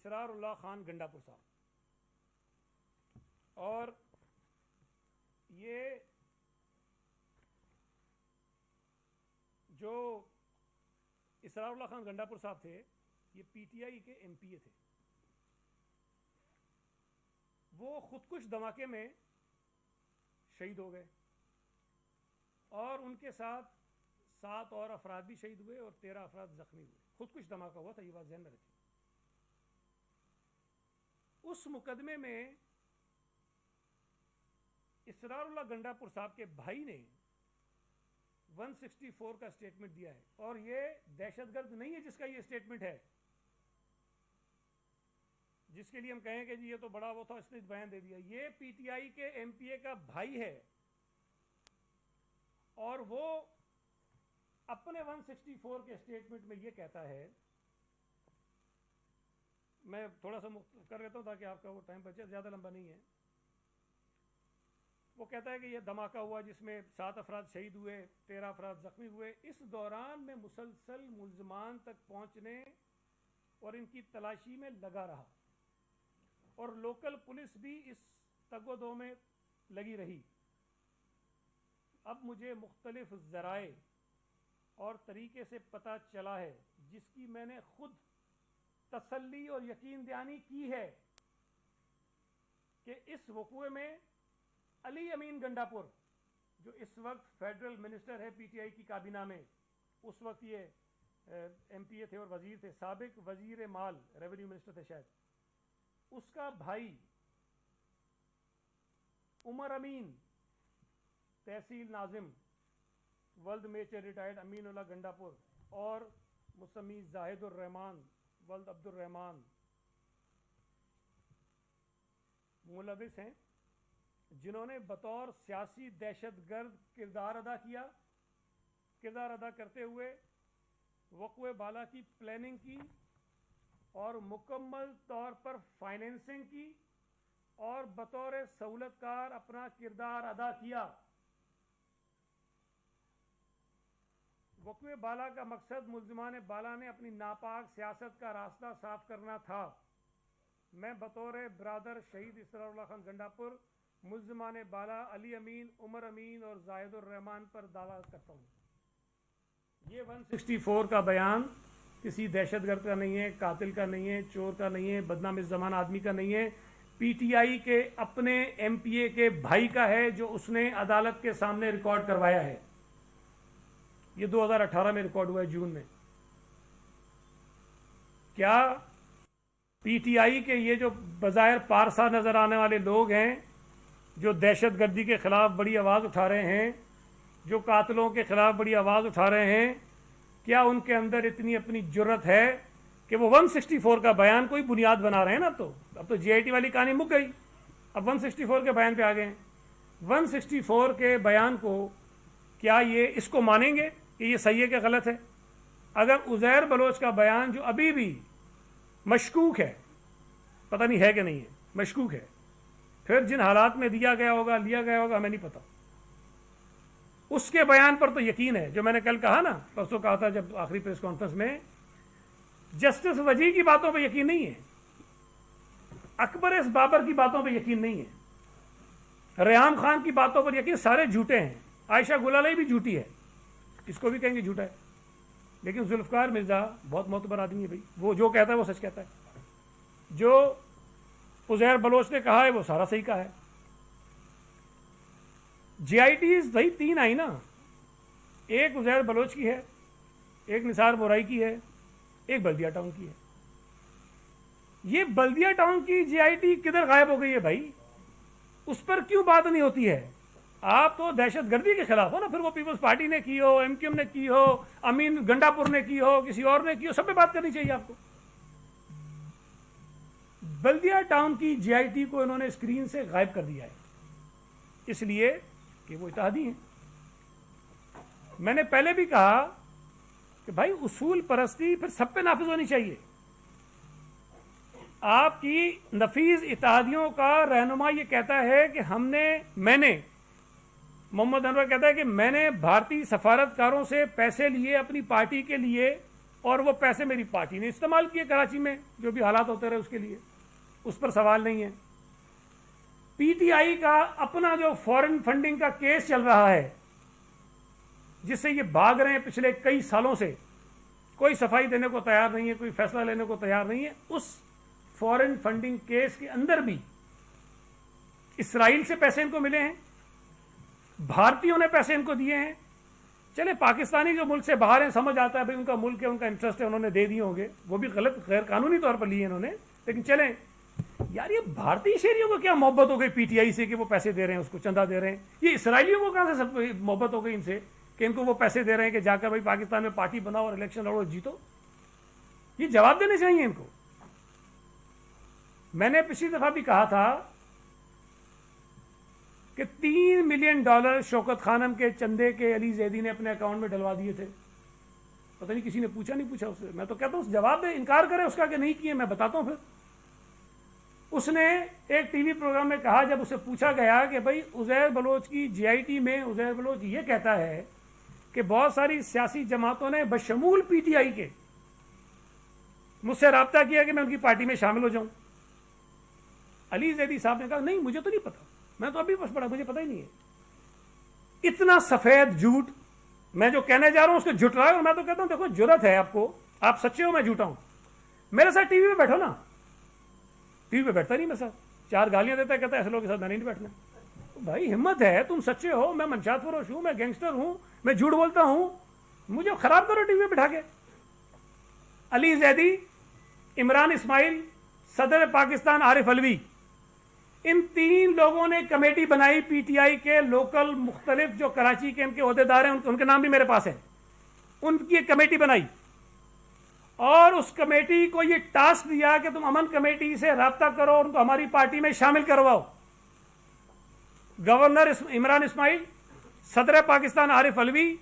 اسرار اللہ خان گنڈا پور صاحب. اور یہ جو اسرار اللہ خان گنڈا پور صاحب تھے یہ پی ٹی آئی کے ایم پی اے تھے. وہ خودکش دھماکے میں شہید ہو گئے اور ان کے ساتھ 7 اور افراد بھی شہید ہوئے اور 13 افراد زخمی ہوئے. خودکش دھماکہ ہوا تھا, یہ بات ذہن میں رکھیں. اس مقدمے میں اسرار اللہ گنڈا پور صاحب کے بھائی نے 164 کا اسٹیٹمنٹ دیا ہے. اور یہ دہشت گرد نہیں ہے جس کا یہ اسٹیٹمنٹ ہے, جس کے لیے ہم کہیں کہ جی یہ تو بڑا وہ تھا اس نے بیان دے دیا. یہ پی ٹی آئی کے ایم پی اے کا بھائی ہے اور وہ اپنے 164 کے اسٹیٹمنٹ میں یہ کہتا ہے, میں تھوڑا سا کر لیتا ہوں تاکہ آپ کا وہ ٹائم بچے, زیادہ لمبا نہیں ہے. وہ کہتا ہے کہ یہ دھماکہ ہوا جس میں 7 افراد شہید ہوئے, 13 افراد زخمی ہوئے. اس دوران میں مسلسل ملزمان تک پہنچنے اور ان کی تلاشی میں لگا رہا اور لوکل پولیس بھی اس تگ و دو میں لگی رہی. اب مجھے مختلف ذرائع اور طریقے سے پتہ چلا ہے جس کی میں نے خود تسلی اور یقین دہانی کی ہے کہ اس وقوعے میں علی امین گنڈا پور جو اس وقت فیڈرل منسٹر ہے پی ٹی آئی کی کابینہ میں, اس وقت یہ ایم پی اے تھے اور وزیر تھے, سابق وزیر مال ریونیو منسٹر تھے شاید, اس کا بھائی عمر امین تحصیل ناظم ولد میچر ریٹائرڈ امین اللہ گنڈا پور اور مسمی زاہد الرحمان ولد عبد الرحمان ملوث ہیں, جنہوں نے بطور سیاسی دہشت گرد کردار ادا کرتے ہوئے وقوع بالا کی پلاننگ کی اور مکمل طور پر فائنینسنگ کی اور بطور سہولت کار اپنا کردار ادا کیا. وقوع بالا کا مقصد ملزمان بالا نے اپنی ناپاک سیاست کا راستہ صاف کرنا تھا. میں بطور برادر شہید اسرار اللہ خان گنڈا پور ملزمان بالا علی امین, عمر امین اور زاہد الرحمان پر دعویٰ کرتا ہوں. یہ 164 کا بیان کسی دہشت گرد کا نہیں ہے, قاتل کا نہیں ہے, چور کا نہیں ہے, بدنام زمان آدمی کا نہیں ہے, پی ٹی آئی کے اپنے ایم پی اے کے بھائی کا ہے جو اس نے عدالت کے سامنے ریکارڈ کروایا ہے. یہ 2018 میں ریکارڈ ہوا ہے جون میں. کیا پی ٹی آئی کے یہ جو بظاہر پارسا نظر آنے والے لوگ ہیں جو دہشت گردی کے خلاف بڑی آواز اٹھا رہے ہیں, جو قاتلوں کے خلاف بڑی آواز اٹھا رہے ہیں, کیا ان کے اندر اتنی اپنی جرت ہے کہ وہ 164 کا بیان کوئی بنیاد بنا رہے ہیں؟ نا اب تو جی آئی ٹی والی کہانی مک گئی, اب 164 کے بیان پہ آ گئے ہیں. 164 کے بیان کو کیا یہ اس کو مانیں گے کہ یہ صحیح ہے کہ غلط ہے؟ اگر عزیر بلوچ کا بیان جو ابھی بھی مشکوک ہے, پتہ نہیں ہے کہ نہیں ہے, مشکوک ہے, پھر جن حالات میں لیا گیا ہوگا ہمیں نہیں پتا, اس کے بیان پر تو یقین ہے. جو میں نے کل کہا نا, پرسوں کہا تھا جب آخری پریس کانفرنس میں, جسٹس وجی کی باتوں پہ یقین نہیں ہے, اکبر اس بابر کی باتوں پہ یقین نہیں ہے, ریحان خان کی باتوں پر یقین, سارے جھوٹے ہیں. عائشہ گلالئی بھی جھوٹی ہے, اس کو بھی کہیں گے جھوٹا ہے, لیکن ذوالفقار مرزا بہت معتبر آدمی ہے بھائی, وہ جو کہتا ہے وہ سچ کہتا ہے. جو عزیر بلوچ نے کہا ہے وہ سارا صحیح کہا ہے. جی آئی ٹیز بھائی 3 آئی نا, ایک عزیر بلوچ کی ہے, ایک نثار مورائی کی ہے, ایک بلدیہ ٹاؤن کی ہے. یہ بلدیہ ٹاؤن کی جی آئی ٹی کدھر غائب ہو گئی ہے بھائی؟ اس پر کیوں بات نہیں ہوتی ہے؟ آپ تو دہشت گردی کے خلاف ہو نا, پھر وہ پیپلز پارٹی نے کی ہو, ایم کیو ایم نے کی ہو, امین گنڈا پور نے کی ہو, کسی اور نے کی ہو, سب پہ بات کرنی چاہیے آپ کو. بلدیہ ٹاؤن کی جی آئی ٹی کو انہوں نے اسکرین سے غائب کر دیا ہے, اس لیے کہ وہ اتحادی ہیں. میں نے پہلے بھی کہا کہ بھائی اصول پرستی پھر سب پہ نافذ ہونی چاہیے. آپ کی نفیس اتحادیوں کا رہنما یہ کہتا ہے کہ میں نے محمد انور کہتا ہے کہ میں نے بھارتی سفارتکاروں سے پیسے لیے اپنی پارٹی کے لیے اور وہ پیسے میری پارٹی نے استعمال کیے کراچی میں جو بھی حالات ہوتے رہے اس کے لیے، اس پر سوال نہیں ہے۔ پی ٹی آئی کا اپنا جو فورن فنڈنگ کا کیس چل رہا ہے جس سے یہ بھاگ رہے ہیں پچھلے کئی سالوں سے، کوئی صفائی دینے کو تیار نہیں ہے، کوئی فیصلہ لینے کو تیار نہیں ہے۔ اس فورن فنڈنگ کیس کے اندر بھی اسرائیل سے پیسے ان کو ملے ہیں، بھارتیوں نے پیسے ان کو دیے ہیں۔ چلے پاکستانی جو ملک سے باہر ہیں سمجھ آتا ہے بھائی ان کا ملک ہے، ان کا انٹرسٹ ہے، انہوں نے دے دیے ہوں گے، وہ بھی غلط غیر قانونی طور پر لیے انہوں نے، لیکن چلیں یار یہ بھارتی شہریوں کو کیا محبت ہو گئی پی ٹی آئی سے کہ وہ پیسے دے رہے ہیں، اس کو چندہ دے رہے ہیں؟ یہ اسرائیلیوں کو کہاں سے محبت ہو گئی ان سے کہ ان کو وہ پیسے دے رہے ہیں کہ جا کر بھائی پاکستان میں پارٹی بناؤ اور الیکشن لڑو جیتو؟ یہ جواب دینے چاہیے ان کو۔ میں نے پچھلی دفعہ بھی کہا تھا کہ $3 ملین شوکت خانم کے چندے کے علی زیدی نے اپنے اکاؤنٹ میں ڈلوا دیے تھے، پتہ نہیں کسی نے پوچھا نہیں پوچھا اس سے؟ میں تو کہتا ہوں جواب دے، انکار کرے اس کا کہ نہیں کیے، میں بتاتا ہوں۔ پھر اس نے ایک ٹی وی پروگرام میں کہا جب اسے پوچھا گیا کہ بھائی عزیر بلوچ کی جے آئی ٹی میں عزیر بلوچ یہ کہتا ہے کہ بہت ساری سیاسی جماعتوں نے بشمول پی ٹی آئی کے مجھ سے رابطہ کیا کہ میں ان کی پارٹی میں شامل ہو جاؤں۔ علی زیدی صاحب نے کہا نہیں مجھے تو نہیں پتا، میں تو ابھی بس پڑھا، مجھے پتا ہی نہیں ہے۔ اتنا سفید جھوٹ، میں جو کہنے جا رہا ہوں اس کو جھٹلا ہے، اور میں تو کہتا ہوں دیکھو جرت ہے آپ کو، آپ سچے ہو میں جھوٹا ہوں، میرے ساتھ ٹی وی پہ بیٹھو نا۔ ٹی وی پہ بیٹھتا نہیں میرے ساتھ، 4 گالیاں دیتا ہے، کہتا ہے ایسے لوگوں کے ساتھ میں نہیں بیٹھنا۔ بھائی ہمت ہے، تم سچے ہو، میں منشیات فروش ہوں، میں گینگسٹر ہوں، میں جھوٹ بولتا ہوں، مجھے خراب کرو ٹی وی پہ بٹھا کے۔ علی زیدی، عمران اسماعیل، صدر پاکستان عارف علوی، ان 3 لوگوں نے کمیٹی بنائی پی ٹی آئی کے لوکل مختلف جو کراچی کے ان کے عہدیدار ہیں، ان کے نام بھی میرے پاس ہیں، ان کی ایک کمیٹی بنائی اور اس کمیٹی کو یہ ٹاسک دیا کہ تم امن کمیٹی سے رابطہ کرو اور ان کو ہماری پارٹی میں شامل کرواؤ۔ گورنر عمران اسماعیل، صدر پاکستان عارف علوی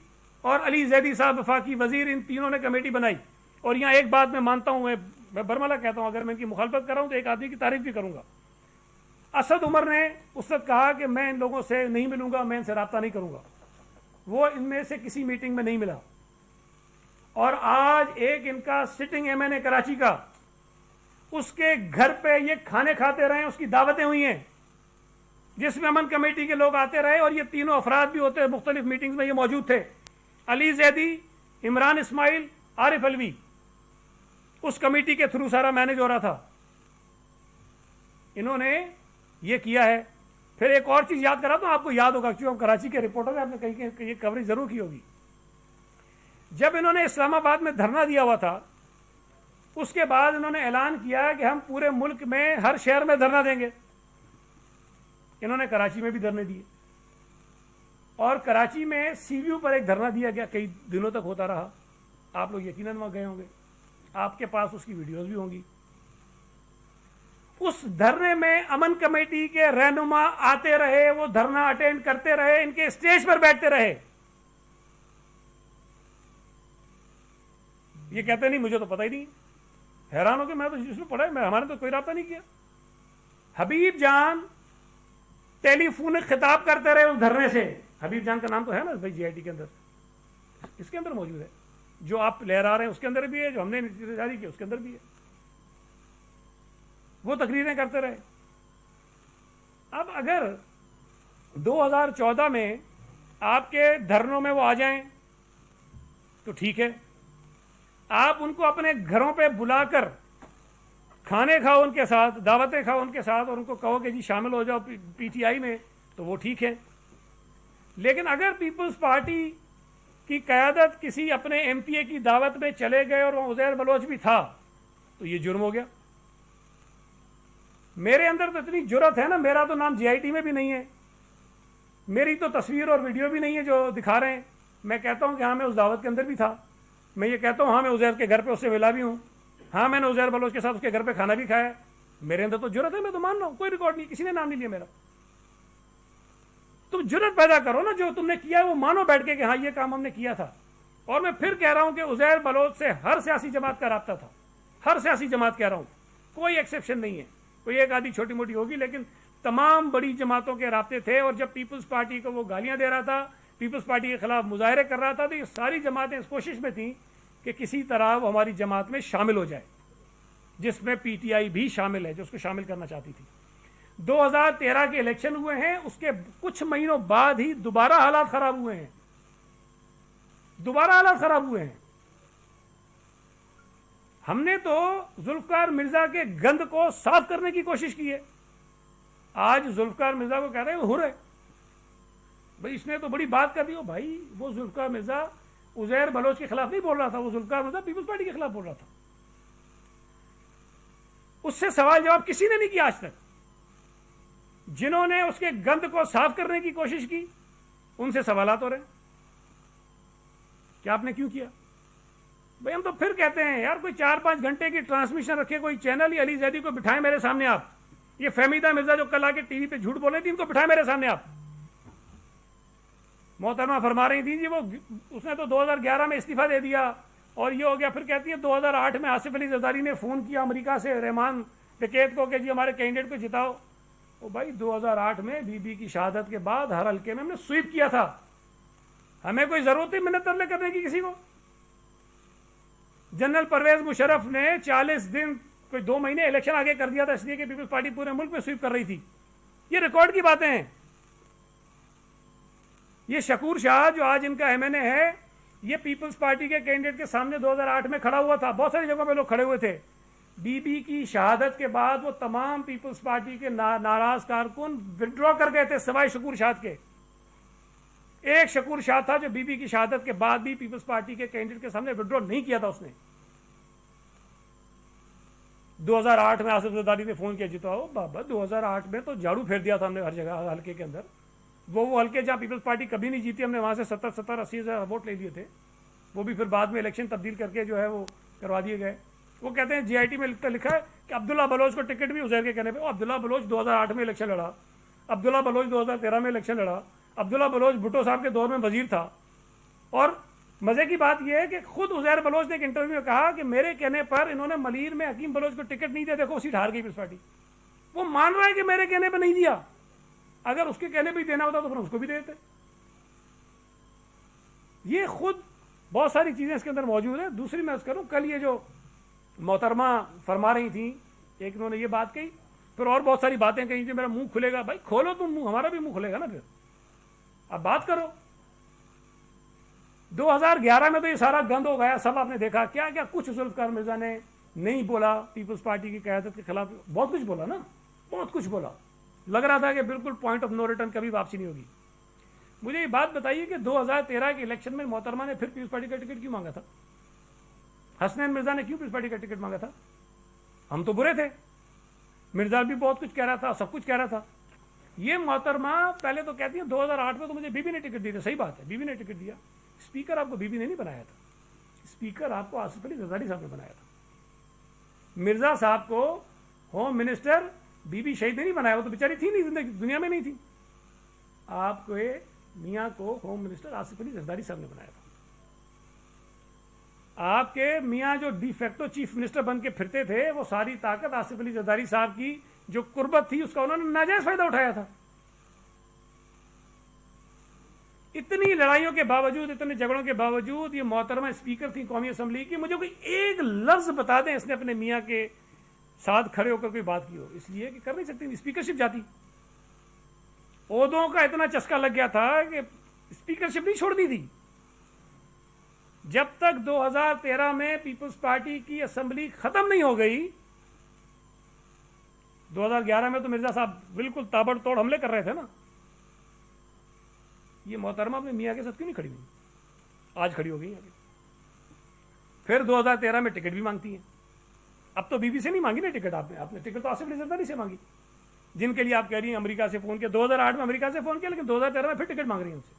اور علی زیدی صاحب وفاقی وزیر، ان تینوں نے کمیٹی بنائی۔ اور یہاں ایک بات میں مانتا ہوں، میں برملا کہتا ہوں، اگر میں ان کی مخالفت کر رہا ہوں تو ایک آدمی کی تعریف بھی کروں گا۔ اسد عمر نے اس وقت کہا کہ میں ان لوگوں سے نہیں ملوں گا، میں ان سے رابطہ نہیں کروں گا، وہ ان میں سے کسی میٹنگ میں نہیں ملا، اور آج ایک ان کا سٹنگ ایم این اے کراچی کا، اس کے گھر پہ یہ کھانے کھاتے رہے، اس کی دعوتیں ہوئی ہیں جس میں امن کمیٹی کے لوگ آتے رہے، اور یہ تینوں افراد بھی ہوتے ہیں مختلف میٹنگز میں، یہ موجود تھے، علی زیدی، عمران اسماعیل، عارف علوی، اس کمیٹی کے تھرو سارا مینیج ہو رہا تھا۔ انہوں نے یہ کیا ہے۔ پھر ایک اور چیز یاد کرا تو آپ کو یاد ہوگا، کیوں ہم کراچی کے رپورٹر ہیں، آپ نے کہیں یہ کوریج ضرور کی ہوگی۔ جب انہوں نے اسلام آباد میں دھرنا دیا ہوا تھا، اس کے بعد انہوں نے اعلان کیا کہ ہم پورے ملک میں ہر شہر میں دھرنا دیں گے۔ انہوں نے کراچی میں بھی دھرنے دیے، اور کراچی میں سی ویو پر ایک دھرنا دیا گیا، کئی دنوں تک ہوتا رہا، آپ لوگ یقیناً وہاں گئے ہوں گے، آپ کے پاس اس کی ویڈیوز بھی ہوں گی۔ اس دھرنے میں امن کمیٹی کے رہنما آتے رہے، وہ دھرنا اٹینڈ کرتے رہے، ان کے اسٹیج پر بیٹھتے رہے۔ یہ کہتے نہیں مجھے تو پتہ ہی نہیں، حیران ہو کہ میں تو جس میں پڑھا ہے، ہمارے تو کوئی رابطہ نہیں کیا۔ حبیب جان ٹیلی فون خطاب کرتے رہے اس دھرنے سے۔ حبیب جان کا نام تو ہے نا بھائی جی آئی ٹی کے اندر، اس کے اندر موجود ہے، جو آپ لہرا رہے ہیں اس کے اندر بھی ہے، جو ہم نے جاری کیا اس کے اندر بھی ہے۔ وہ تقریریں کرتے رہے۔ اب اگر 2014 میں آپ کے دھرنوں میں وہ آ جائیں تو ٹھیک ہے، آپ ان کو اپنے گھروں پہ بلا کر کھانے کھاؤ ان کے ساتھ، دعوتیں کھاؤ ان کے ساتھ، اور ان کو کہو کہ جی شامل ہو جاؤ پی ٹی آئی میں، تو وہ ٹھیک ہے۔ لیکن اگر پیپلز پارٹی کی قیادت کسی اپنے ایم پی اے کی دعوت میں چلے گئے اور وہاں عزیر بلوچ بھی تھا تو یہ جرم ہو گیا۔ میرے اندر تو اتنی جرت ہے نا، میرا تو نام جی آئی ٹی میں بھی نہیں ہے، میری تو تصویر اور ویڈیو بھی نہیں ہے جو دکھا رہے ہیں۔ میں کہتا ہوں کہ ہاں میں اس دعوت کے اندر بھی تھا، میں یہ کہتا ہوں ہاں میں عزیر کے گھر پہ اس سے ملا بھی ہوں، ہاں میں نے عزیر بلوچ کے ساتھ اس کے گھر پہ کھانا بھی کھایا ہے، میرے اندر تو جرت ہے، میں تو مان رہا ہوں، کوئی ریکارڈ نہیں، کسی نے نام نہیں لیا میرا۔ تم جرت پیدا کرو نا، جو تم نے کیا ہے وہ مانو بیٹھ کے کہ ہاں یہ کام ہم نے کیا تھا۔ اور میں پھر کہہ رہا ہوں کہ عزیر بلوچ سے ہر سیاسی جماعت کا رابطہ تھا، ہر سیاسی جماعت کہہ رہا ہوں، کوئی ایکسیپشن نہیں ہے، کوئی ایک آدھی چھوٹی موٹی ہوگی، لیکن تمام بڑی جماعتوں کے رابطے تھے۔ اور جب پیپلز پارٹی کو وہ گالیاں دے رہا تھا، پیپلز پارٹی کے خلاف مظاہرے کر رہا تھا، تو یہ ساری جماعتیں اس کوشش میں تھیں کہ کسی طرح وہ ہماری جماعت میں شامل ہو جائے، جس میں پی ٹی آئی بھی شامل ہے، جو اس کو شامل کرنا چاہتی تھی۔ 2013 کے الیکشن ہوئے ہیں، اس کے کچھ مہینوں بعد ہی دوبارہ حالات خراب ہوئے ہیں، دوبارہ حالات خراب ہوئے ہیں۔ ہم نے تو ذوالفقار مرزا کے گند کو صاف کرنے کی کوشش کی ہے۔ آج ذوالفقار مرزا کو کہہ رہے ہیں وہ ہو رہے بھائی، اس نے تو بڑی بات کر دی ہو بھائی۔ وہ ذوالفقار مرزا عزیر بلوچ کے خلاف نہیں بول رہا تھا، وہ ذوالفقار مرزا پیپلز پارٹی کے خلاف بول رہا تھا۔ اس سے سوال جواب کسی نے نہیں کیا آج تک۔ جنہوں نے اس کے گند کو صاف کرنے کی کوشش کی ان سے سوالات ہو رہے ہیں کہ آپ نے کیوں کیا؟ بھائی ہم تو پھر کہتے ہیں یار، کوئی 4-5 گھنٹے کی ٹرانسمیشن رکھے کوئی چینل، ہی علی زیدی کو بٹھائیں میرے سامنے آپ، یہ فہمیدہ مرزا جو کل آ کے ٹی وی پہ جھوٹ بول رہی تھی ان کو بٹھائیں میرے سامنے آپ۔ محترمہ فرما رہی تھی جی وہ اس نے تو 2011 میں استعفیٰ دے دیا اور یہ ہو گیا، پھر کہتی ہے 2008 میں آصف علی زرداری نے فون کیا امریکہ سے رحمان ڈکیت کو کہ جی ہمارے کینڈیڈیٹ کو جتاؤ۔ وہ بھائی 2008 میں بی بی کی شہادت کے بعد ہر حلقے میں ہم نے سویپ کیا تھا، ہمیں کوئی ضرورت نہیں منت ترلے کرنے کی کسی کو۔ جنرل پرویز مشرف نے 40 دن کوئی 2 مہینے الیکشن آگے کر دیا تھا، اس لیے کہ پیپلز پارٹی پورے ملک میں سویپ کر رہی تھی۔ یہ ریکارڈ کی باتیں ہیں۔ یہ شکور شاہ جو آج ان کا ایم این اے ہے، یہ پیپلز پارٹی کے کینڈیڈیٹ کے سامنے 2008 میں کھڑا ہوا تھا، بہت ساری جگہوں پہ لوگ کھڑے ہوئے تھے۔ بی بی کی شہادت کے بعد وہ تمام پیپلز پارٹی کے ناراض کارکن وڈرا کر گئے تھے سوائے شکور شاہ کے۔ ایک شکور شاہ تھا جو بی بی کی شہادت کے بعد بھی پیپلز پارٹی کے کینڈیڈیٹ کے سامنے وڈرا نہیں کیا تھا اس نے۔ 2008 میں آصف زرداری نے فون کیا جتاؤ بابا، 2008 میں تو جھاڑو پھیر دیا تھا ہم نے ہر جگہ حلقے کے اندر۔ وہ حلقے جہاں پیپلز پارٹی کبھی نہیں جیتی، ہم نے وہاں سے 70-80 ہزار ووٹ لے لیے تھے، وہ بھی پھر بعد میں الیکشن تبدیل کر کے جو ہے وہ کروا دیے گئے۔ وہ کہتے ہیں جی آئی ٹی میں لکھا ہے کہ عبداللہ بلوچ کو ٹکٹ بھی عزیر کے کہنے پہ، عبداللہ بلوچ 2008 میں الیکشن لڑا، عبداللہ بلوچ 2013 میں الیکشن لڑا، عبداللہ بلوچ بھٹو صاحب کے دور میں وزیر تھا۔ اور مزے کی بات یہ ہے کہ خود عزیر بلوچ نے ایک انٹرویو میں کہا کہ میرے کہنے پر انہوں نے ملیر میں حکیم بلوچ کو ٹکٹ نہیں دیا، دیکھو سیٹ ہار گئی پیپلز پارٹی۔ وہ مان رہا ہے کہ میرے کہنے پہ نہیں دیا، اگر اس کے کہنے پہ دینا ہوتا تو پھر اس کو بھی دے دیتے۔ یہ خود بہت ساری چیزیں اس کے اندر موجود ہیں۔ دوسری میں عرض کروں، کل یہ جو محترمہ فرما رہی تھیں، ایک انہوں نے یہ بات کہی، پھر اور بہت ساری باتیں کہیں کہ میرا منہ کھلے گا۔ بھائی کھولو تم منہ، ہمارا بھی منہ کھلے گا نا، پھر اب بات کرو۔ 2011 میں تو یہ سارا گند ہو گیا، سب آپ نے دیکھا کیا کیا کچھ ذوالفقار مرزا نے نہیں بولا پیپلز پارٹی کی قیادت کے خلاف، بہت کچھ بولا نا، بہت کچھ بولا، لگ رہا تھا کہ بالکل پوائنٹ آف نو ریٹرن، کبھی واپسی نہیں ہوگی۔ مجھے یہ بات بتائیے کہ 2013 کے الیکشن میں محترمہ نے پھر پیپلز پارٹی کا ٹکٹ کیوں مانگا تھا؟ حسنین مرزا نے کیوں پیپلز پارٹی کا ٹکٹ مانگا تھا؟ ہم تو برے تھے، مرزا بھی بہت کچھ کہہ رہا تھا، سب کچھ کہہ رہا تھا۔ یہ محترمہ پہلے تو کہتی ہیں 2008 میں تو مجھے بی بی نے ٹکٹ دی تھی، صحیح بات ہے، بی بی نے ٹکٹ دیا۔ اسپیکر آپ کو بی بی نے نہیں بنایا تھا، اسپیکر آپ کو آصف علی زرداری صاحب نے بنایا تھا۔ مرزا صاحب کو ہوم منسٹر بی بی شہید نے نہیں بنایا، وہ تو بیچاری تھی نہیں، زندگی دنیا میں نہیں تھی۔ آپ کو میاں کو ہوم منسٹر آصف علی زرداری صاحب نے بنایا تھا۔ آپ کے میاں جو ڈی فیکٹو چیف منسٹر بن کے پھرتے تھے، وہ ساری طاقت آصف علی زرداری صاحب کی جو قربت تھی اس کا انہوں نے ناجائز فائدہ اٹھایا تھا۔ اتنی لڑائیوں کے باوجود، اتنے جھگڑوں کے باوجود یہ محترمہ اسپیکر تھی قومی اسمبلی کی، مجھے کوئی ایک لفظ بتا دیں اس نے اپنے میاں کے ساتھ کھڑے ہو کر کوئی بات کی ہو، اس لیے کہ کر نہیں سکتی، اسپیکرشپ جاتی۔ عہدوں کا اتنا چسکا لگ گیا تھا کہ اسپیکرشپ نہیں چھوڑ دی تھی۔ جب تک 2013 میں پیپلز پارٹی کی اسمبلی ختم نہیں ہو گئی، 2011 میں تو مرزا صاحب بالکل تابڑ توڑ حملے کر رہے تھے نا، یہ محترمہ اپنے میاں کے ساتھ کیوں نہیں کھڑی ہوئی؟ آج کھڑی ہو گئی آگے۔ پھر 2013 میں ٹکٹ بھی مانگتی ہیں۔ اب تو بی بی سے نہیں مانگی نا ٹکٹ، آپ نے ٹکٹ تو آصف علی زرداری سے مانگی، جن کے لیے آپ کہہ رہی ہیں امریکہ سے فون کیا۔ 2008 میں امریکہ سے فون کیا، لیکن 2013 میں پھر ٹکٹ مانگ رہی ہیں ان سے۔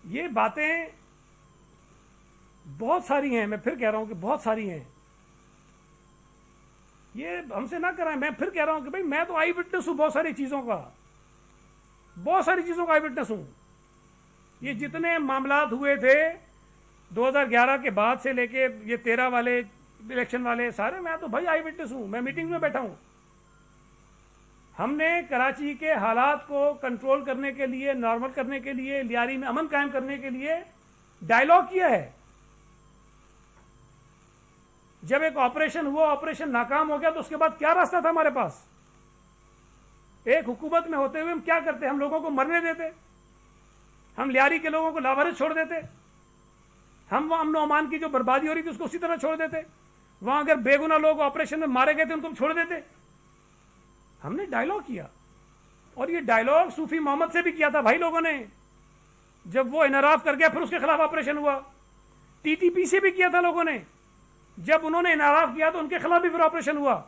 یہ باتیں بہت ساری ہیں، میں پھر کہہ رہا ہوں کہ بہت ساری ہیں، یہ ہم سے نہ کرائیں۔ میں پھر کہہ رہا ہوں کہ بھائی میں تو آئی وٹنس ہوں بہت ساری چیزوں کا، بہت ساری چیزوں کا آئی وٹنس ہوں۔ یہ جتنے معاملات ہوئے تھے 2011 کے بعد سے لے کے یہ 13 والے الیکشن والے سارے، میں تو بھائی آئی وٹنس ہوں، میں میٹنگ میں بیٹھا ہوں۔ ہم نے کراچی کے حالات کو کنٹرول کرنے کے لیے، نارمل کرنے کے لیے، لیاری میں امن قائم کرنے کے لیے ڈائلاگ کیا ہے. جب ایک آپریشن ہوا، آپریشن ناکام ہو گیا، تو اس کے بعد کیا راستہ تھا ہمارے پاس؟ ایک حکومت میں ہوتے ہوئے ہم کیا کرتے؟ ہم لوگوں کو مرنے دیتے، ہم لیاری کے لوگوں کو لاوارث چھوڑ دیتے، ہم وہ امن و امان کی جو بربادی ہو رہی تھی اس کو اسی طرح چھوڑ دیتے. وہاں اگر بے گناہ لوگ آپریشن میں مارے گئے تھے ان کو چھوڑ دیتے. ہم نے ڈائلاگ کیا، اور یہ ڈائلاگ صوفی محمد سے بھی کیا تھا بھائی لوگوں نے. جب وہ انحراف کر گیا پھر اس کے خلاف آپریشن ہوا. ٹی ٹی پی سے بھی کیا تھا لوگوں نے، جب انہوں نے انحراف کیا تو ان کے خلاف بھی پھر آپریشن ہوا.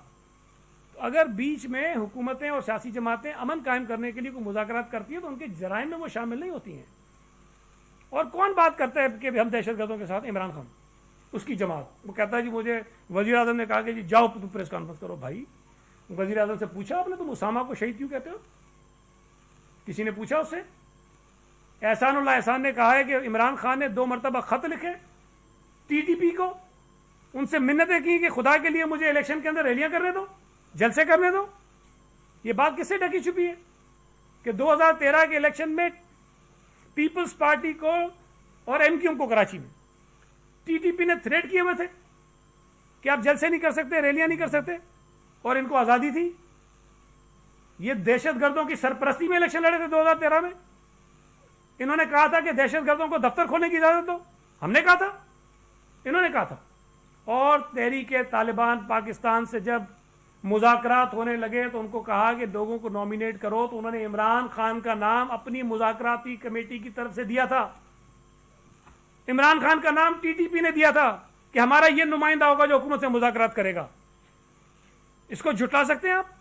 تو اگر بیچ میں حکومتیں اور سیاسی جماعتیں امن قائم کرنے کے لیے کوئی مذاکرات کرتی ہیں تو ان کے جرائم میں وہ شامل نہیں ہوتی ہیں. اور کون بات کرتا ہے کہ ہم دہشت گردوں کے ساتھ؟ عمران خان، اس کی جماعت. وہ کہتا ہے جی مجھے وزیر اعظم نے کہا کہ جی جاؤ تم پریس کانفرنس کرو. بھائی وزیر اعظم سے پوچھا آپ نے تم اسامہ کو شہید کیوں کہتے ہو؟ کسی نے پوچھا اس سے؟ احسان اللہ احسان نے کہا ہے کہ عمران خان نے 2 مرتبہ خط لکھے ٹی ٹی پی کو، ان سے منتیں کی کہ خدا کے لیے مجھے الیکشن کے اندر ریلیاں کرنے دو، جلسے کرنے دو. یہ بات کس سے ڈھکی چھپی ہے کہ 2013 کے الیکشن میں پیپلز پارٹی کو اور ایم کیو ایم کو کراچی میں ٹی ٹی پی نے تھریٹ کیے ہوئے تھے کہ آپ جلسے نہیں کر سکتے، ریلیاں نہیں کر سکتے، اور ان کو آزادی تھی. یہ دہشت گردوں کی سرپرستی میں الیکشن لڑے تھے 2013 میں. انہوں نے کہا تھا کہ دہشت گردوں کو دفتر کھولنے کی اجازت دو. ہم نے کہا تھا، انہوں نے کہا تھا. اور تحریک طالبان پاکستان سے جب مذاکرات ہونے لگے تو ان کو کہا کہ لوگوں کو نامینیٹ کرو، تو انہوں نے عمران خان کا نام اپنی مذاکراتی کمیٹی کی طرف سے دیا تھا. عمران خان کا نام ٹی ٹی پی نے دیا تھا کہ ہمارا یہ نمائندہ ہوگا جو حکومت سے مذاکرات کرے گا. اس کو جھٹلا سکتے ہیں آپ؟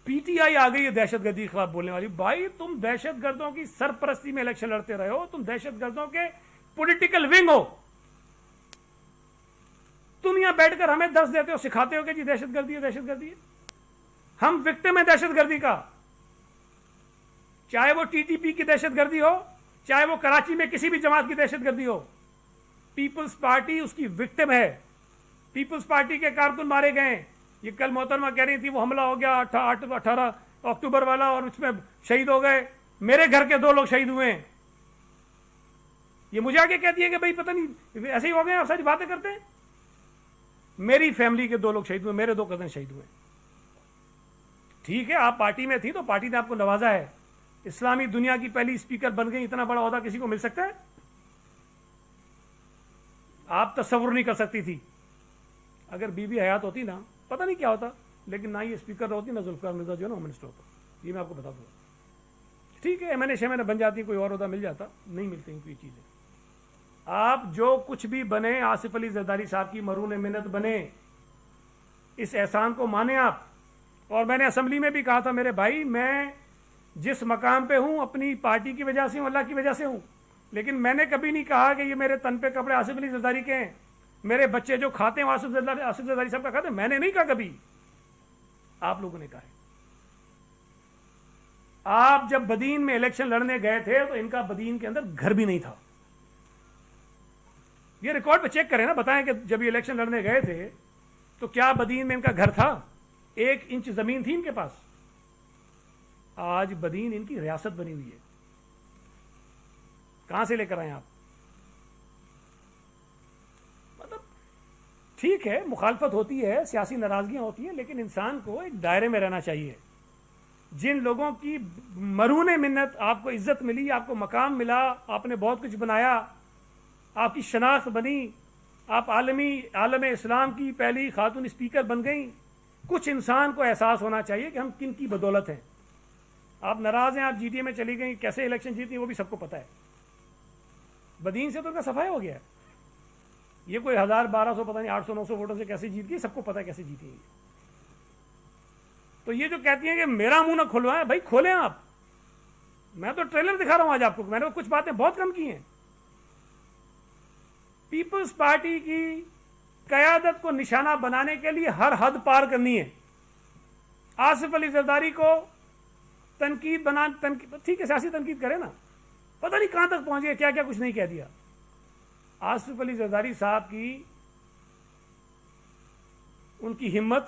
پی ٹی آئی آ گئی ہے دہشت گردی کے خلاف بولنے والی. بھائی تم دہشت گردوں کی سرپرستی میں الیکشن لڑتے رہے ہو، تم دہشت گردوں کے پولیٹیکل ونگ ہو. تم یہاں بیٹھ کر ہمیں درس دیتے ہو، سکھاتے ہو کہ جی دہشت گردی ہے، دہشت گردی ہے. ہم وکٹم ہیں دہشت گردی کا، چاہے وہ ٹی ٹی پی کی دہشت گردی ہو، چاہے وہ کراچی میں کسی بھی جماعت کی دہشت گردی ہو. پیپلز پارٹی اس کی وکٹم ہے. پیپلز پارٹی کے کارکن مارے گئے. یہ کل محترمہ کہہ رہی تھی وہ حملہ ہو گیا 18 اکتوبر والا اور اس میں شہید ہو گئے. میرے گھر کے 2 لوگ شہید ہوئے ہیں. یہ مجھے آگے کہتی ہے کہ بھائی پتہ نہیں ایسے ہی ہو گئے، آپ سچ باتیں کرتے ہیں. میری فیملی کے 2 لوگ شہید ہوئے، میرے 2 کزن شہید ہوئے. ٹھیک ہے آپ پارٹی میں تھی تو پارٹی نے آپ کو نوازا ہے. اسلامی دنیا کی پہلی اسپیکر بن گئی، اتنا بڑا عہدہ کسی کو مل سکتا ہے؟ آپ تصور نہیں کر سکتی تھی. اگر بی بی حیات ہوتی نا پتہ نہیں کیا ہوتا، لیکن نہ یہ اسپیکر ہوتی نہ ذوالفقار مرزا جو ہے نا ہوم منسٹر ہوتا. یہ میں آپ کو بتا دوں. ٹھیک ہے ایم این اے شیم بن جاتی، کوئی اور عہدہ مل جاتا، نہیں ملتے ان کو یہ چیزیں. آپ جو کچھ بھی بنے، آصف علی زرداری صاحب کی مرہون منت بنے، اس احسان کو مانیں آپ. اور میں نے اسمبلی میں بھی کہا تھا میرے بھائی میں جس مقام پہ ہوں اپنی پارٹی کی وجہ سے ہوں، اللہ کی وجہ سے ہوں. لیکن میں نے کبھی نہیں کہا کہ یہ میرے تن پہ کپڑے آصف علی زرداری کے ہیں، میرے بچے جو کھاتے ہیں آصف زرداری صاحب کا کھاتے ہیں. میں نے نہیں کہا کبھی، آپ لوگوں نے کہا ہے. آپ جب بدین میں الیکشن لڑنے گئے تھے تو ان کا بدین کے اندر گھر بھی نہیں تھا. یہ ریکارڈ پہ چیک کریں نا، بتائیں کہ جب یہ الیکشن لڑنے گئے تھے تو کیا بدین میں ان کا گھر تھا؟ 1 انچ زمین تھی ان کے پاس. آج بدین ان کی ریاست بنی ہوئی ہے. کہاں سے لے کر آئے آپ؟ مطلب ٹھیک ہے مخالفت ہوتی ہے، سیاسی ناراضگیاں ہوتی ہیں، لیکن انسان کو ایک دائرے میں رہنا چاہیے. جن لوگوں کی مرہون منت آپ کو عزت ملی، آپ کو مقام ملا، آپ نے بہت کچھ بنایا، آپ کی شناخت بنی، آپ عالم اسلام کی پہلی خاتون اسپیکر بن گئیں. کچھ انسان کو احساس ہونا چاہیے کہ ہم کن کی بدولت ہیں. آپ ناراض ہیں، آپ جی ڈی اے میں چلی گئیں، کیسے الیکشن جیتی وہ بھی سب کو پتہ ہے. بدین سے تو ان کا صفائی ہو گیا ہے. یہ کوئی 1000 1200 پتہ نہیں 800 900 ووٹوں سے کیسے جیت گئی، سب کو پتہ ہے کیسے جیتی ہے. تو یہ جو کہتی ہیں کہ میرا منہ نہ کھلوائیں، بھائی کھولیں آپ. میں تو ٹریلر دکھا رہا ہوں آج آپ کو، میں نے کچھ باتیں بہت کم کی ہیں. پیپلز پارٹی کی قیادت کو نشانہ بنانے کے لیے ہر حد پار کرنی ہے. آصف علی زرداری کو تنقید ٹھیک ہے سیاسی تنقید کرے نا، پتہ نہیں کہاں تک پہنچ گئے، کیا کیا کچھ نہیں کہہ دیا. آصف علی زرداری صاحب کی ان کی ہمت،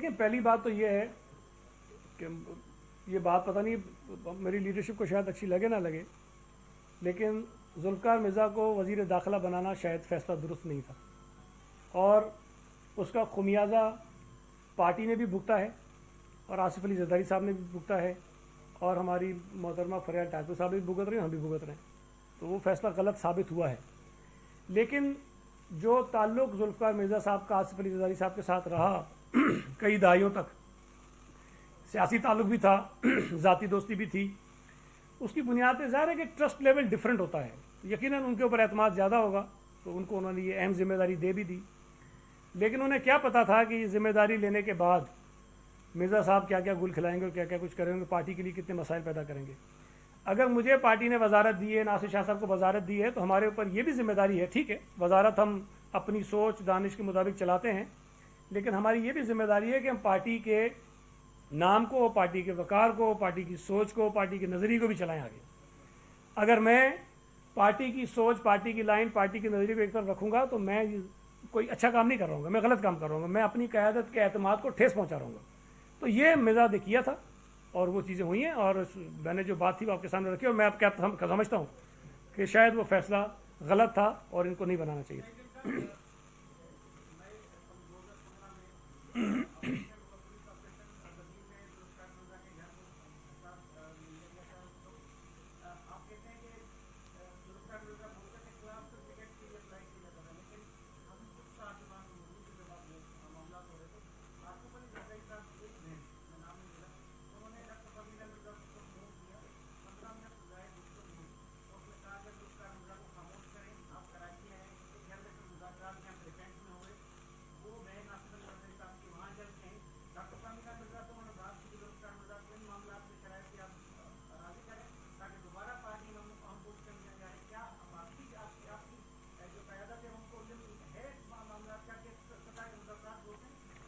دیکھیں پہلی بات تو یہ ہے کہ یہ بات پتہ نہیں میری لیڈرشپ کو شاید اچھی لگے نہ لگے، لیکن ذوالفقار مرزا کو وزیر داخلہ بنانا شاید فیصلہ درست نہیں تھا، اور اس کا خمیازہ پارٹی نے بھی بھگتا ہے اور آصف علی زرداری صاحب نے بھی بھگتا ہے اور ہماری محترمہ فریال ٹاکر صاحب بھی بھگت رہے ہیں، ہم بھی بھگت رہے ہیں، تو وہ فیصلہ غلط ثابت ہوا ہے۔ لیکن جو تعلق ذوالفقار مرزا صاحب کا آصف علی زرداری صاحب کے ساتھ رہا کئی دہائیوں تک، سیاسی تعلق بھی تھا، ذاتی دوستی بھی تھی، اس کی بنیاد پہ ظاہر ہے کہ ٹرسٹ لیول ڈیفرنٹ ہوتا ہے، یقیناً ان کے اوپر اعتماد زیادہ ہوگا تو ان کو انہوں نے یہ اہم ذمہ داری دے بھی دی، لیکن انہیں کیا پتا تھا کہ یہ ذمہ داری لینے کے بعد مرزا صاحب کیا کیا گل کھلائیں گے اور کیا کیا کچھ کریں گے، پارٹی کے لیے کتنے مسائل پیدا کریں گے۔ اگر مجھے پارٹی نے وزارت دی ہے، ناصر شاہ صاحب کو وزارت دی ہے، تو ہمارے اوپر یہ بھی ذمہ داری ہے، ٹھیک ہے وزارت ہم اپنی سوچ دانش کے مطابق چلاتے ہیں، لیکن ہماری یہ بھی ذمہ داری ہے کہ ہم پارٹی کے نام کو، پارٹی کے وقار کو، پارٹی کی سوچ کو، پارٹی کے نظریے کو بھی چلائیں آگے۔ اگر میں پارٹی کی سوچ، پارٹی کی لائن، پارٹی کے نظریے کو ایک طرف رکھوں گا تو میں کوئی اچھا کام نہیں کر رہا ہوں گا، میں غلط کام کر رہا ہوں گا، میں اپنی قیادت کے اعتماد کو ٹھیس پہنچا رہا ہوں گا۔ تو یہ مزاج کیا تھا اور وہ چیزیں ہوئی ہیں، اور میں نے جو بات تھی وہ آپ کے سامنے رکھی، اور میں آپ کیا سمجھتا ہوں کہ شاید وہ فیصلہ غلط تھا اور ان کو نہیں بنانا چاہیے تھا۔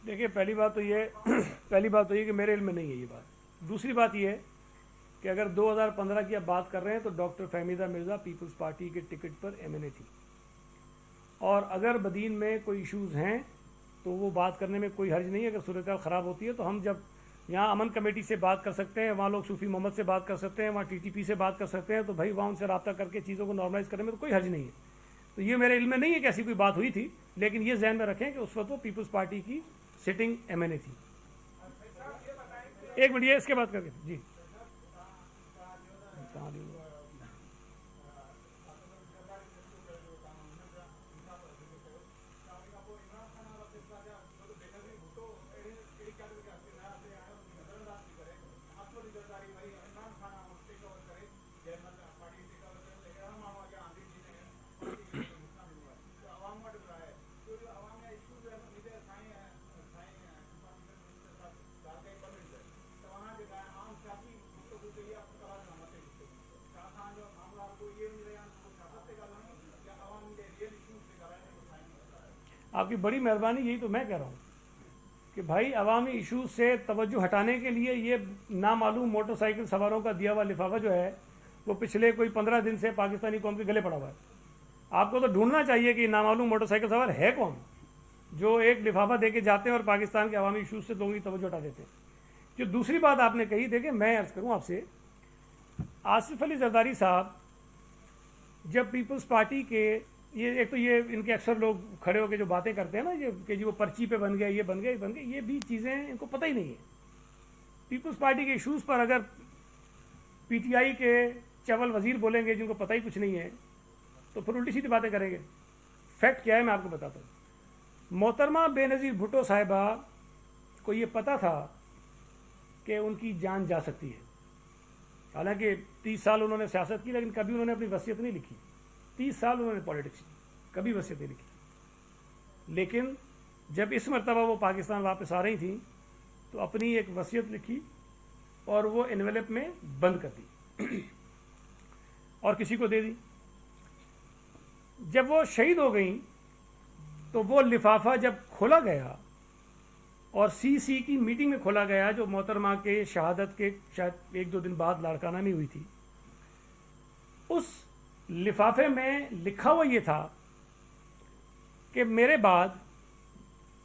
دیکھیے پہلی بات تو یہ کہ میرے علم میں نہیں ہے یہ بات۔ دوسری بات یہ ہے کہ اگر 2015 کی آپ بات کر رہے ہیں تو doctor Fahmida Mirza Peoples Party کے ٹکٹ پر ایم این اے تھی، اور اگر بدین میں کوئی ایشوز ہیں تو وہ بات کرنے میں کوئی حرج نہیں ہے۔ اگر صورتحال خراب ہوتی ہے تو ہم جب یہاں امن کمیٹی سے بات کر سکتے ہیں، وہاں لوگ صوفی محمد سے بات کر سکتے ہیں، وہاں ٹی ٹی پی سے بات کر سکتے ہیں، تو بھائی وہاں ان سے رابطہ کر کے چیزوں کو نارملائز کرنے میں تو کوئی حرج نہیں ہے۔ تو یہ میرے علم میں نہیں ہے کہ ایسی کوئی بات ہوئی تھی، لیکن یہ ذہن میں رکھیں کہ اس وقت وہ پیپلز پارٹی کی سٹنگ ایم این اے تھی۔ ایک منٹ یہ اس کے بعد کر کے جی آپ کی بڑی مہربانی، یہی تو میں کہہ رہا ہوں کہ بھائی عوامی ایشوز سے توجہ ہٹانے کے لیے یہ نامعلوم موٹر سائیکل سواروں کا دیا ہوا لفافہ جو ہے وہ پچھلے کوئی 15 دن سے پاکستانی قوم کے گلے پڑا ہوا ہے۔ آپ کو تو ڈھونڈنا چاہیے کہ نامعلوم موٹر سائیکل سوار ہے کون جو ایک لفافہ دے کے جاتے ہیں اور پاکستان کے عوامی ایشوز سے لوگوں کی توجہ ہٹا دیتے ہیں۔ جو دوسری بات آپ نے کہی، دیکھیں میں عرض کروں آپ سے، آصف علی زرداری صاحب جب پیپلز پارٹی کے یہ ایک تو یہ ان کے اکثر لوگ کھڑے ہو کے جو باتیں کرتے ہیں نا یہ کہ جی وہ پرچی پہ بن گئے، یہ بن گئے، یہ بن گئے، یہ بھی چیزیں ان کو پتہ ہی نہیں ہے۔ پیپلز پارٹی کے ایشوز پر اگر پی ٹی آئی کے چول وزیر بولیں گے جن کو پتہ ہی کچھ نہیں ہے تو پھر الٹی سیدھی باتیں کریں گے۔ فیکٹ کیا ہے میں آپ کو بتاتا ہوں۔ محترمہ بے نظیر بھٹو صاحبہ کو یہ پتہ تھا کہ ان کی جان جا سکتی ہے، حالانکہ 30 سال انہوں نے سیاست کی لیکن کبھی انہوں نے اپنی وصیت نہیں لکھی۔ 30 سال انہوں نے پالیٹکس کی، کبھی وصیت نہیں لکھی، لیکن جب اس مرتبہ وہ پاکستان واپس آ رہی تھیں تو اپنی ایک وصیت لکھی اور وہ انویلپ میں بند کر دی اور کسی کو دے دی۔ جب وہ شہید ہو گئیں تو وہ لفافہ جب کھولا گیا اور سی سی کی میٹنگ میں کھولا گیا جو محترمہ کے شہادت کے شاید 1-2 دن بعد لاڑکانہ میں ہوئی تھی، اس لفافے میں لکھا ہوا یہ تھا کہ میرے بعد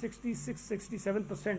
66-67%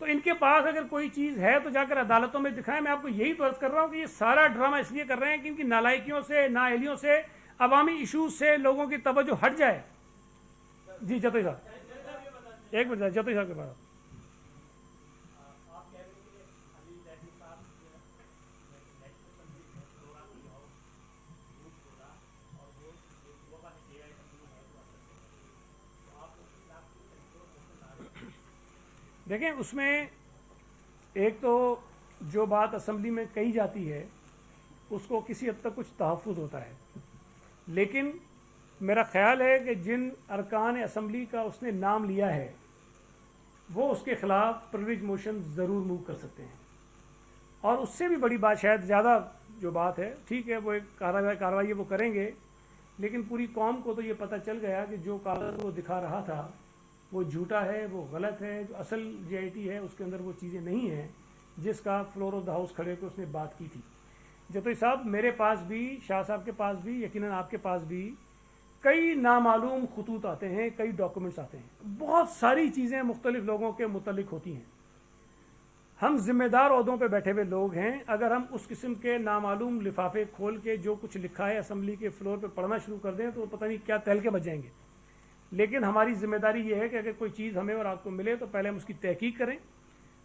تو ان کے پاس اگر کوئی چیز ہے تو جا کر عدالتوں میں دکھائیں. میں آپ کو یہی تو عرض کر رہا ہوں کہ یہ سارا ڈرامہ اس لیے کر رہے ہیں کہ ان کی نالائکیوں سے, نااہلیوں سے, عوامی ایشوز سے لوگوں کی توجہ ہٹ جائے. جی جتوئی صاحب, ایک منٹ جتوئی صاحب کے پاس. دیکھیں اس میں ایک تو جو بات اسمبلی میں کہی جاتی ہے اس کو کسی حد تک کچھ تحفظ ہوتا ہے, لیکن میرا خیال ہے کہ جن ارکان اسمبلی کا اس نے نام لیا ہے وہ اس کے خلاف پرویج موشن ضرور موو کر سکتے ہیں. اور اس سے بھی بڑی بات شاید زیادہ جو بات ہے, ٹھیک ہے وہ ایک کارروائی وہ کریں گے, لیکن پوری قوم کو تو یہ پتہ چل گیا کہ جو کاغذ وہ دکھا رہا تھا وہ جھوٹا ہے, وہ غلط ہے. جو اصل جے آئی ٹی ہے اس کے اندر وہ چیزیں نہیں ہیں جس کا فلور آف دا ہاؤس کھڑے کو اس نے بات کی تھی. جتوئی صاحب میرے پاس بھی, شاہ صاحب کے پاس بھی, یقیناً آپ کے پاس بھی کئی نامعلوم خطوط آتے ہیں, کئی ڈاکومنٹس آتے ہیں, بہت ساری چیزیں مختلف لوگوں کے متعلق ہوتی ہیں. ہم ذمہ دار عہدوں پہ بیٹھے ہوئے لوگ ہیں, اگر ہم اس قسم کے نامعلوم لفافے کھول کے جو کچھ لکھا ہے اسمبلی کے فلور پہ پڑھنا شروع کر دیں تو پتہ نہیں کیا تہلکے بچ جائیں گے. لیکن ہماری ذمہ داری یہ ہے کہ اگر کوئی چیز ہمیں اور آپ کو ملے تو پہلے ہم اس کی تحقیق کریں,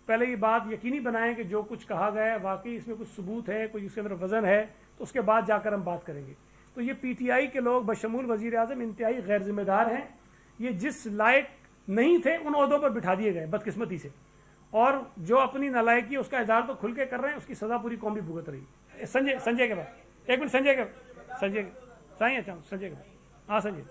پہلے یہ بات یقینی بنائیں کہ جو کچھ کہا گیا ہے واقعی اس میں کچھ ثبوت ہے, کوئی اس کے اندر وزن ہے, تو اس کے بعد جا کر ہم بات کریں گے. تو یہ پی ٹی آئی کے لوگ بشمول وزیر اعظم انتہائی غیر ذمہ دار ہیں. یہ جس لائق نہیں تھے ان عہدوں پر بٹھا دیے گئے بدقسمتی سے, اور جو اپنی نالائکی اس کا اظہار تو کھل کے کر رہے ہیں, اس کی سزا پوری قوم بھی بھگت رہی. سنجے کے بعد ایک منٹ, سنجے سائیں اچھا سنجے کے بعد. ہاں سنجے.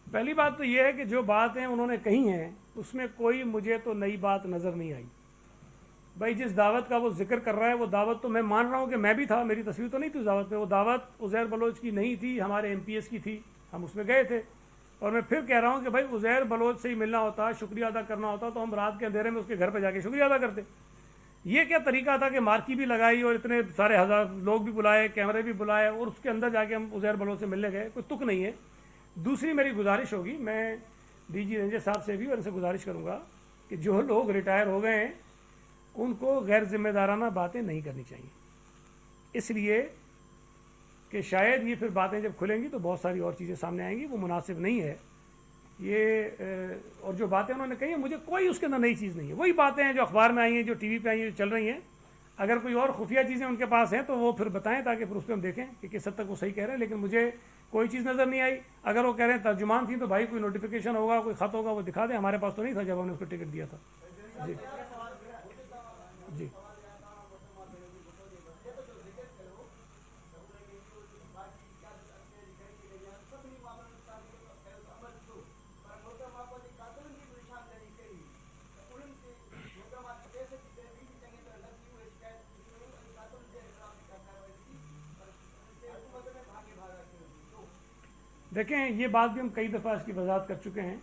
پہلی بات تو یہ ہے کہ جو باتیں انہوں نے کہی ہیں اس میں کوئی مجھے تو نئی بات نظر نہیں آئی. بھائی جس دعوت کا وہ ذکر کر رہا ہے وہ دعوت تو میں مان رہا ہوں کہ میں بھی تھا, میری تصویر تو نہیں تھی اس دعوت میں. وہ دعوت عزیر بلوچ کی نہیں تھی, ہمارے ایم پی ایس کی تھی, ہم اس میں گئے تھے. اور میں پھر کہہ رہا ہوں کہ بھائی عزیر بلوچ سے ہی ملنا ہوتا, شکریہ ادا کرنا ہوتا تو ہم رات کے اندھیرے میں اس کے گھر پہ جا کے شکریہ ادا کرتے. یہ کیا طریقہ تھا کہ مارکی بھی لگائی اور اتنے سارے ہزار لوگ بھی بلائے, کیمرے بھی بلائے, اور اس کے اندر جا کے ہم عزیر بلوچ سے ملنے گئے؟ کوئی تک نہیں ہے. دوسری میری گزارش ہوگی, میں ڈی جی رینجر صاحب سے بھی اور ان سے گزارش کروں گا کہ جو لوگ ریٹائر ہو گئے ہیں ان کو غیر ذمہ دارانہ باتیں نہیں کرنی چاہیے, اس لیے کہ شاید یہ پھر باتیں جب کھلیں گی تو بہت ساری اور چیزیں سامنے آئیں گی, وہ مناسب نہیں ہے یہ. اور جو باتیں انہوں نے کہی ہیں مجھے کوئی اس کے اندر نئی چیز نہیں ہے, وہی باتیں ہیں جو اخبار میں آئی ہیں, جو ٹی وی پہ آئی ہیں, جو چل رہی ہیں. اگر کوئی اور خفیہ چیزیں ان کے پاس ہیں تو وہ پھر بتائیں تاکہ پھر اس پہ ہم دیکھیں کہ کس حد تک وہ صحیح کہہ رہے ہیں. لیکن مجھے کوئی چیز نظر نہیں آئی. اگر وہ کہہ رہے ہیں ترجمان تھی تو بھائی کوئی نوٹیفیکیشن ہوگا, کوئی خط ہوگا, وہ دکھا دیں. ہمارے پاس تو نہیں تھا جب ہم نے اس کو ٹکٹ دیا تھا. جی جی دیکھیں یہ بات بھی ہم کئی دفعہ اس کی وضاحت کر چکے ہیں.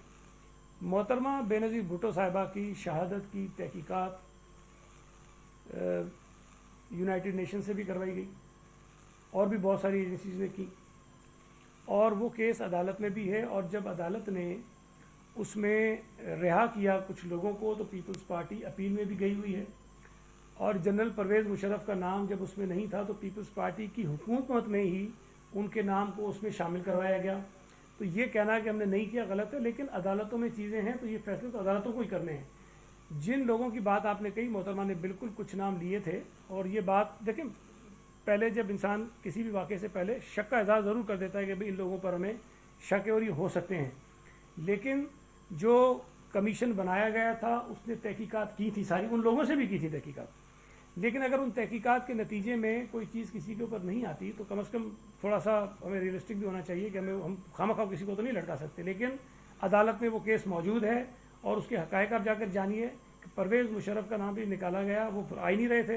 محترمہ بے نظیر بھٹو صاحبہ کی شہادت کی تحقیقات یونائٹڈ نیشن سے بھی کروائی گئی اور بھی بہت ساری ایجنسیز نے کی, اور وہ کیس عدالت میں بھی ہے. اور جب عدالت نے اس میں رہا کیا کچھ لوگوں کو تو پیپلز پارٹی اپیل میں بھی گئی ہوئی ہے, اور جنرل پرویز مشرف کا نام جب اس میں نہیں تھا تو پیپلز پارٹی کی حکومت میں ہی ان کے نام کو اس میں شامل کروایا گیا. تو یہ کہنا کہ ہم نے نہیں کیا غلط ہے, لیکن عدالتوں میں چیزیں ہیں تو یہ فیصلے تو عدالتوں کو ہی کرنے ہیں. جن لوگوں کی بات آپ نے کہی, محترمہ نے بالکل کچھ نام لیے تھے, اور یہ بات دیکھیں پہلے جب انسان کسی بھی واقعے سے پہلے شک کا اظہار ضرور کر دیتا ہے کہ بھئی ان لوگوں پر ہمیں شک اور یہ ہو سکتے ہیں, لیکن جو کمیشن بنایا گیا تھا اس نے تحقیقات کی تھی ساری, ان لوگوں سے بھی کی تھی تحقیقات. لیکن اگر ان تحقیقات کے نتیجے میں کوئی چیز کسی کے اوپر نہیں آتی تو کم از کم تھوڑا سا ہمیں ریئلسٹک بھی ہونا چاہیے کہ ہم خواہ کسی کو تو نہیں لٹکا سکتے. لیکن عدالت میں وہ کیس موجود ہے اور اس کے حقائق آپ جا کر جانیے کہ پرویز مشرف کا نام بھی نکالا گیا, وہ آ ہی نہیں رہے تھے,